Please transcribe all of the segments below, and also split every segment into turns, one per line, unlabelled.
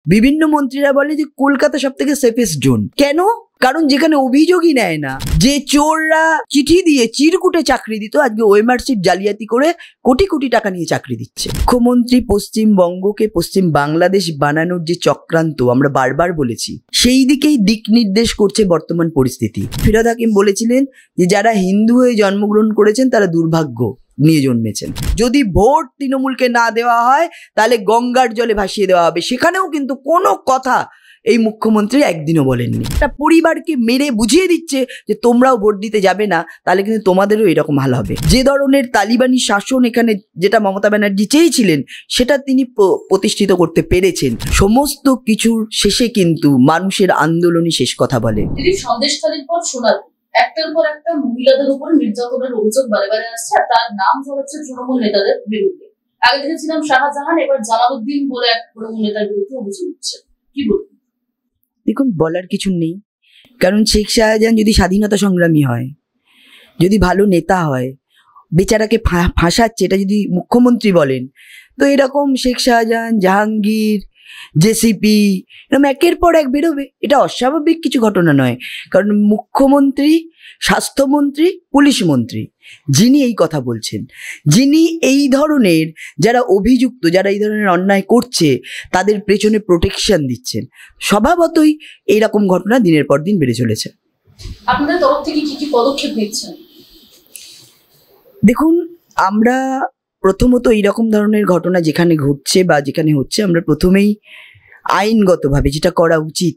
বিভিন্ন মন্ত্রীরা বলে যে কলকাতা সবথেকে সেফেস্ট জোন। কেন? কারণ যেখানে অভিযোগই নেয় না, যে চোররা চিঠি দিয়ে চিরকুটে চাকরি দিত, আজকে ওএমআর সিট জালিয়াতি করে কোটি কোটি টাকা নিয়ে চাকরি দিচ্ছে। মুখ্যমন্ত্রী পশ্চিমবঙ্গকে পশ্চিম বাংলাদেশ বানানোর যে চক্রান্ত আমরা বারবার বলেছি, সেই দিকেই দিক নির্দেশ করছে বর্তমান পরিস্থিতি। ফিরহাদ হাকিম বলেছিলেন যে যারা হিন্দু হয়ে জন্মগ্রহণ করেছেন তারা দুর্ভাগ্য নিয়ে জন্মেছেন। যদি ভোট তৃণমূলকে না দেওয়া হয় তাহলে গঙ্গার জলে ভাসিয়ে দেওয়া হবে, সেখানেও কিন্তু কোনো কথা এই মুখ্যমন্ত্রী একদিনও বলেননি। একটা পরিবারকে মেরে বুঝিয়ে দিচ্ছে যে তোমরাও ভোট দিতে যাবে না, তাহলে কিন্তু তোমাদেরও এরকম হাল হবে। যে ধরনের তালিবানি শাসন এখানে যেটা মমতা ব্যানার্জি চেয়েছিলেন সেটা তিনি প্রতিষ্ঠিত করতে পেরেছেন। সমস্ত কিছুর শেষে কিন্তু মানুষের আন্দোলনই শেষ কথা বলে।
সন্দেশখালীর পর শোনাল একটার পর একটা মহিলাদের উপর নির্যাতনের অভিযোগ বারে বারে আসছে, আর তার নাম হচ্ছে তৃণমূল নেতাদের বিরুদ্ধে। আগে দেখেছিলাম শাহজাহান, এবার জামালউদ্দিন বলে এক তৃণমূল নেতার বিরুদ্ধে অভিযোগ উঠছে। কি বলবেন?
দেখুন, বলার কিছু নেই, কারণ শেখ শাহজাহান যদি স্বাধীনতা সংগ্রামী হয়, যদি ভালো নেতা হয়, বেচারাকে ফাঁসাচ্ছে এটা যদি মুখ্যমন্ত্রী বলেন, তো এরকম শেখ শাহজাহান, জাহাঙ্গীর, জেসিপি এরকম একের পর এক বেরোবে। এটা অস্বাভাবিক কিছু ঘটনা নয়, কারণ মুখ্যমন্ত্রী, স্বাস্থ্যমন্ত্রী, পুলিশ মন্ত্রী যিনি এই কথা বলছেন, যিনি এই ধরনের যারা অভিযুক্ত, যারা এই ধরনের অন্যায় করছে তাদের পেছনে প্রোটেকশন দিচ্ছেন, স্বভাবতই এইরকম ঘটনা দিনের পর দিন বেড়ে চলেছে।
আপনাদের তরফ থেকে কি কি পদক্ষেপ নিচ্ছেন?
দেখুন, আমরা প্রথমত এইরকম ধরনের ঘটনা যেখানে ঘটছে বা যেখানে হচ্ছে, আমরা প্রথমেই আইনগতভাবে যেটা করা উচিত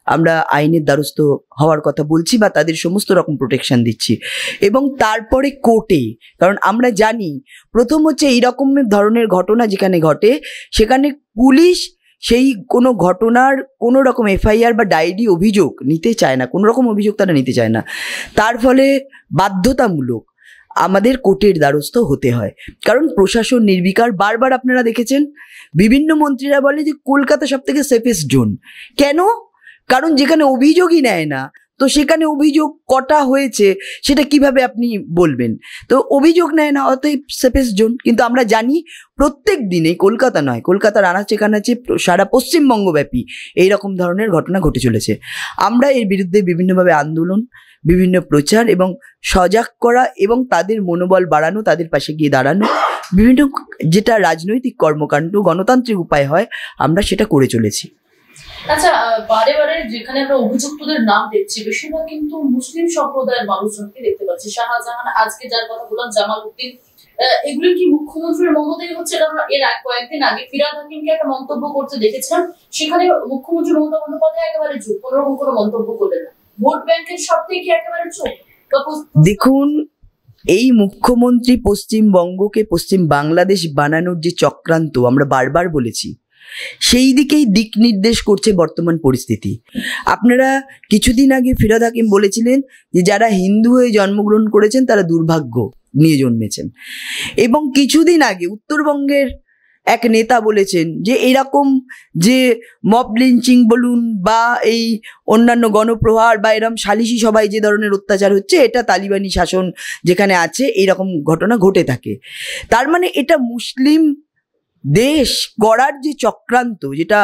আমরা আইনের দ্বারস্থ হওয়ার কথা বলছি বা তাদের সমস্ত রকম প্রোটেকশন দিচ্ছি, এবং তারপরে কোর্টে। কারণ আমরা জানি প্রথম হচ্ছে এইরকম ধরনের ঘটনা যেখানে ঘটে সেখানে পুলিশ সেই কোনো ঘটনার কোনো রকম এফআইআর বা ডায়েরি অভিযোগ নিতে চায় না, কোনো রকম অভিযোগ তারা নিতে চায় না। তার ফলে বাধ্যতামূলক আমাদের কোর্টের দ্বারস্থ হতে হয়, কারণ প্রশাসন নির্বিকার। বারবার আপনারা দেখেছেন বিভিন্ন মন্ত্রীরা বলে যে কলকাতা সবথেকে সেফেস্ট জোন। কেন? কারণ যেখানে অভিযোগই নেয় না, তো সেখানে অভিযোগ কটা হয়েছে সেটা কিভাবে আপনি বলবেন? তো অভিযোগ নেয় না, অতএব সেফেস্ট জোন। কিন্তু আমরা জানি প্রত্যেক দিনে, কলকাতা নয়, কলকাতার আনাচে কানাচে সারা পশ্চিমবঙ্গব্যাপী এইরকম ধরনের ঘটনা ঘটে চলেছে। আমরা এর বিরুদ্ধে বিভিন্নভাবে আন্দোলন, বিভিন্ন প্রচার এবং সজাগ করা এবং তাদের মনোবল বাড়ানো, তাদের পাশে গিয়ে দাঁড়ানো, বিভিন্ন যেটা রাজনৈতিক কর্মকাণ্ড গণতান্ত্রিক উপায় হয় আমরা সেটা করে চলেছি।
আচ্ছা, বারে বারে যেখানে আমরা অভিযুক্তদের নাম দেখছি বেশিরভাগ কিন্তু মুসলিম সম্প্রদায়ের মানুষজনকে দেখতে পাচ্ছি। শাহজাহান, আজকে যার কথা বললাম জামালউদ্দিন, এগুলো কি মুখ্যমন্ত্রীর মমতাই হচ্ছে? আমরা এর কয়েকদিন আগে ফিরহাদ হাকিমকে একটা মন্তব্য করতে দেখেছিলাম, সেখানে মুখ্যমন্ত্রী মমতা বন্দ্যোপাধ্যায় একেবারে চুপ, কোনো রকম কোনো মন্তব্য করলেন না। ভোট ব্যাংকের সবটাই কি একেবারে চুপ?
দেখুন, এই মুখ্যমন্ত্রী পশ্চিমবঙ্গকে পশ্চিম বাংলাদেশ বানানোর যে চক্রান্ত আমরা বারবার বলেছি, সেই দিকেই দিক নির্দেশ করছে বর্তমান পরিস্থিতি। আপনারা কিছুদিন আগে ফিরহাদ হাকিম বলেছিলেন যে যারা হিন্দু হয়ে জন্মগ্রহণ করেছেন তারা দুর্ভাগ্য নিয়ে জন্মেছেন, এবং কিছুদিন আগে উত্তরবঙ্গের এক নেতা বলেছেন যে এরকম যে মব লিঞ্চিং বলুন বা এই অন্যান্য গণপ্রহার বা এরকম সালিশি সবাই যে ধরনের অত্যাচার হচ্ছে, এটা তালিবানি শাসন যেখানে আছে এইরকম ঘটনা ঘটে থাকে। তার মানে এটা মুসলিম দেশ গড়ার যে চক্রান্ত, যেটা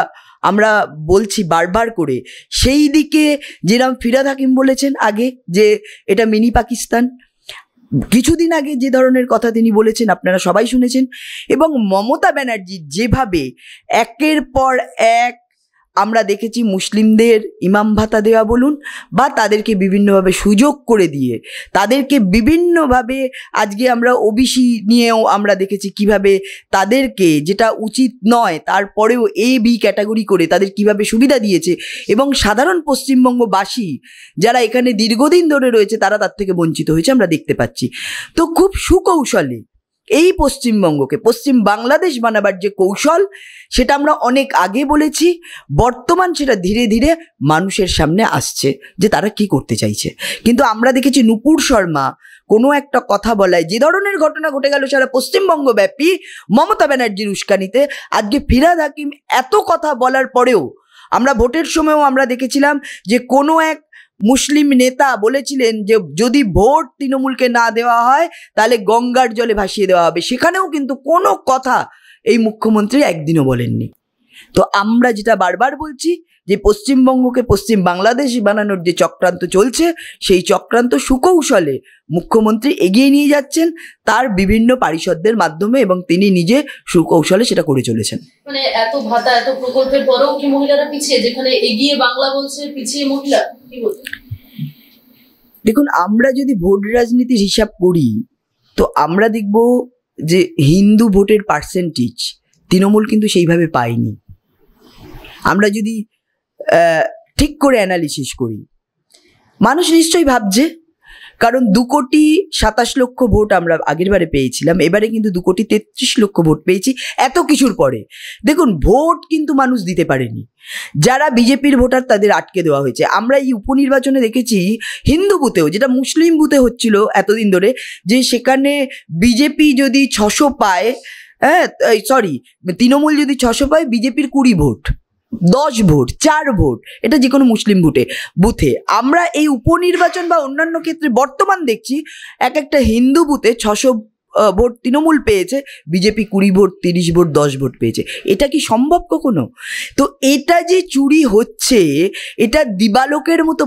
আমরা বলছি বারবার করে, সেই দিকে যেরকম ফিরহাদ হাকিম বলেছেন আগে যে এটা মিনি পাকিস্তান, কিছুদিন আগে যে ধরনের কথা তিনি বলেছেন আপনারা সবাই শুনেছেন, এবং মমতা ব্যানার্জি যেভাবে একের পর এক আমরা দেখেছি মুসলিমদের ইমাম ভাতা দেওয়া বলুন বা তাদেরকে বিভিন্নভাবে সুযোগ করে দিয়ে তাদেরকে বিভিন্নভাবে, আজকে আমরা ওবিসি নিয়েও আমরা দেখেছি কিভাবে তাদেরকে, যেটা উচিত নয় তারপরেও বি ক্যাটাগরি করে তাদের কিভাবে সুবিধা দিয়েছে, এবং সাধারণ পশ্চিমবঙ্গবাসী যারা এখানে দীর্ঘদিন ধরে রয়েছে তারা তার থেকে বঞ্চিত হয়েছে আমরা দেখতে পাচ্ছি। তো খুব সুকৌশলে এই পশ্চিমবঙ্গকে পশ্চিম বাংলাদেশ বানাবার যে কৌশল, সেটা আমরা অনেক আগে বলেছি, বর্তমান সেটা ধীরে ধীরে মানুষের সামনে আসছে যে তারা কি করতে চাইছে। কিন্তু আমরা দেখেছি নুপুর শর্মা কোনো একটা কথা বলায় যে ধরনের ঘটনা ঘটে গেল সারা পশ্চিমবঙ্গ ব্যাপী মমতা ব্যানার্জির উস্কানিতে, আজকে ফিরহাদ হাকিম এত কথা বলার পরেও, আমরা ভোটের সময়ও আমরা দেখেছিলাম যে কোনো এক মুসলিম নেতা বলেছিলেন যে যদি ভোট তৃণমূলকে না দেওয়া হয় তাহলে গঙ্গার জলে ভাসিয়ে দেওয়া হবে, সেখানেও কিন্তু কোনো কথা এই মুখ্যমন্ত্রী একদিনও বলেননি। তো আমরা যেটা বারবার বলছি যে পশ্চিমবঙ্গকে পশ্চিম বাংলাদেশ বানানোর যে চক্রান্ত চলছে, সেই চক্রান্ত সুকৌশলে মুখ্যমন্ত্রী এগিয়ে নিয়ে যাচ্ছেন তার বিভিন্ন পারিষদদের মাধ্যমে, এবং তিনি নিজে সুকৌশলে সেটা করে চলেছেন।
মানে এত ভাতা, এত প্রকল্পের পরেও কি মহিলারা পিছিয়ে? যেখানে এগিয়ে বাংলা বলছে, পিছিয়ে মহিলা, কি বলছে?
দেখুন, আমরা যদি ভোট রাজনীতির হিসাব করি তো আমরা দেখব যে হিন্দু ভোটের পার্সেন্টেজ তৃণমূল কিন্তু সেইভাবে পায়নি। আমরা যদি ঠিক করে অ্যানালিসিস করি, মানুষ নিশ্চয়ই ভাবছে, কারণ 2,27,00,000 ভোট আমরা আগের বারে পেয়েছিলাম, এবারে কিন্তু 2,33,00,000 ভোট পেয়েছি এত কিছুর পরে। দেখুন, ভোট কিন্তু মানুষ দিতে পারেনি, যারা বিজেপির ভোটার তাদের আটকে দেওয়া হয়েছে। আমরা এই উপনির্বাচনে দেখেছি হিন্দু বুথেও, যেটা মুসলিম বুথে হচ্ছিল এতদিন ধরে, যে সেখানে বিজেপি যদি 600 পায়, তৃণমূল যদি 600 পায়, বিজেপির 20 ভোট, 10 ভোট, 4 ভোট, এটা যে কোনো মুসলিম বুথে। আমরা এই উপনির্বাচন বা অন্যান্য ক্ষেত্রে বর্তমান দেখছি একটা হিন্দু বুথে 600 ভোট তৃণমূল পেয়েছে, বিজেপি 20 ভোট, 30 ভোট, 10 ভোট পেয়েছে। এটা কি সম্ভব কখনো? তো এটা যে চুরি হচ্ছে, এটা দিবালোকের মতো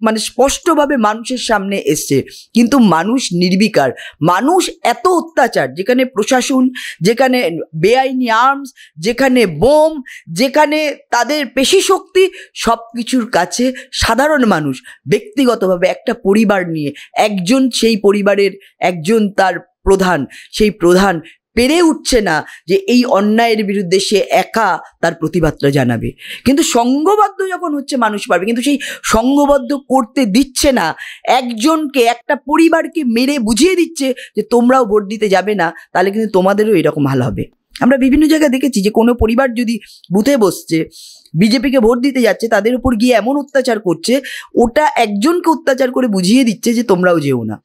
মানে স্পষ্টভাবে মানুষের সামনে এসছে, কিন্তু মানুষ নির্বিকার। মানুষ এত অত্যাচার, যেখানে প্রশাসন, যেখানে বেআইনি আর্মস, যেখানে বোম, যেখানে তাদের পেশি শক্তি, সব কিছুর কাছে সাধারণ মানুষ ব্যক্তিগতভাবে একটা পরিবার নিয়ে একজন, সেই পরিবারের একজন তার প্রধান, সেই প্রধান পেরে উঠছে না যে এই অন্যায়ের বিরুদ্ধে সে একা তার প্রতিবাদটা জানাবে। কিন্তু সংঘবদ্ধ যখন হচ্ছে মানুষ পারবে, কিন্তু সেই সংঘবদ্ধ করতে দিচ্ছে না। একজনকে, একটা পরিবারকে মেরে বুঝিয়ে দিচ্ছে যে তোমরাও ভোট দিতে যাবে না, তাহলে কিন্তু তোমাদেরও এরকম হাল হবে। আমরা বিভিন্ন জায়গায় দেখেছি যে কোনো পরিবার যদি বুথে বসছে, বিজেপিকে ভোট দিতে যাচ্ছে, তাদের উপর গিয়ে এমন অত্যাচার করছে, ওটা একজনকে অত্যাচার করে বুঝিয়ে দিচ্ছে যে তোমরাও যেও না।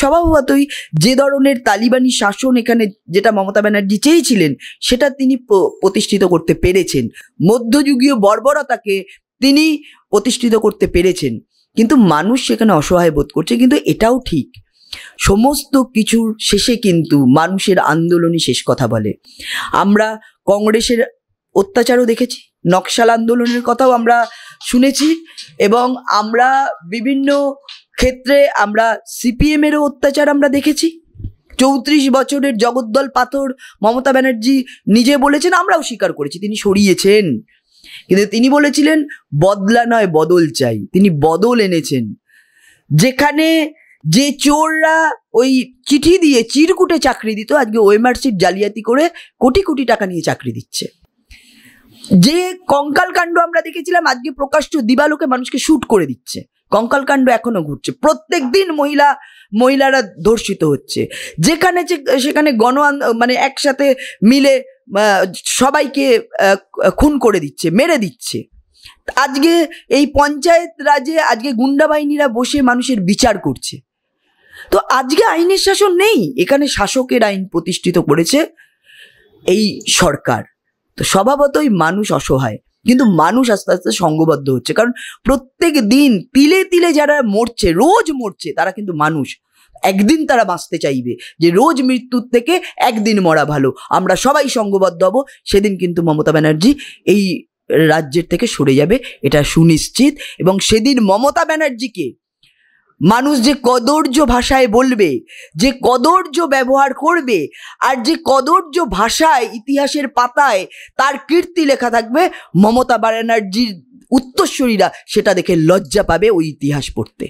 স্বভাবতই যে ধরনের তালিবানি শাসন এখানে, যেটা মমতা ব্যানার্জি চেয়েছিলেন, সেটা তিনি প্রতিষ্ঠিত করতে পেরেছেন। মধ্যযুগীয় বর্বরতাকে তিনি প্রতিষ্ঠিত করতে পেরেছেন, কিন্তু মানুষ সেখানে অসহায় বোধ করছে। কিন্তু এটাও ঠিক, সমস্ত কিছুর শেষে কিন্তু মানুষের আন্দোলনই শেষ কথা বলে। আমরা কংগ্রেসের অত্যাচারও দেখেছি, নকশাল আন্দোলনের কথাও আমরা শুনেছি, এবং আমরা বিভিন্ন ক্ষেত্রে আমরা সিপিএমেরও অত্যাচার আমরা দেখেছি। 34 বছরের জগদ্দল পাথর মমতা ব্যানার্জি নিজে বলেছেন, আমরাও স্বীকার করেছি, তিনি সরিয়েছেন, কিন্তু তিনি বলেছিলেন বদলা নয় বদল চাই। তিনি বদল এনেছেন। যেখানে যে চোররা ওই চিঠি দিয়ে চিরকুটে চাকরি দিত, আজকে ওএমআর সিট জালিয়াতি করে কোটি কোটি টাকা নিয়ে চাকরি দিচ্ছে। যে কঙ্কাল কাণ্ড আমরা দেখেছিলাম, আজকে প্রকাশ্য দিবালোকে মানুষকে শুট করে দিচ্ছে। কঙ্কাল কাণ্ড এখনো ঘুরছে, প্রত্যেক দিন মহিলারা ধর্ষিত হচ্ছে। যেখানে সেখানে মানে একসাথে মিলে সবাইকে খুন করে দিচ্ছে, মেরে দিচ্ছে। আজকে এই পঞ্চায়েত রাজে আজকে গুন্ডা বাহিনীরা বসে মানুষের বিচার করছে। তো আজকে আইনের শাসন নেই, এখানে শাসকের আইন প্রতিষ্ঠিত করেছে এই সরকার। তো স্বভাবতই মানুষ অসহায়, কিন্তু মানুষ আস্তে আস্তে সংঘবদ্ধ হচ্ছে, কারণ প্রত্যেক দিন তিলে তিলে যারা মরছে, রোজ মরছে, তারা কিন্তু মানুষ। একদিন তারা বাঁচতে চাইবে, যে রোজ মৃত্যুর থেকে একদিন মরা ভালো। আমরা সবাই সংঘবদ্ধ হব, সেদিন কিন্তু মমতা ব্যানার্জি এই রাজ্যের থেকে সরে যাবে, এটা সুনিশ্চিত। এবং সেদিন মমতা ব্যানার্জিকে মানুষ যে কদর্য ভাষায় বলবে, যে কদর্য ব্যবহার করবে, আর যে কদর্য ভাষায় ইতিহাসের পাতায় তার কীর্তি লেখা থাকবে, মমতা ব্যানার্জির উত্তরসূরিরা সেটা দেখে লজ্জা পাবে ওই ইতিহাস পড়তে।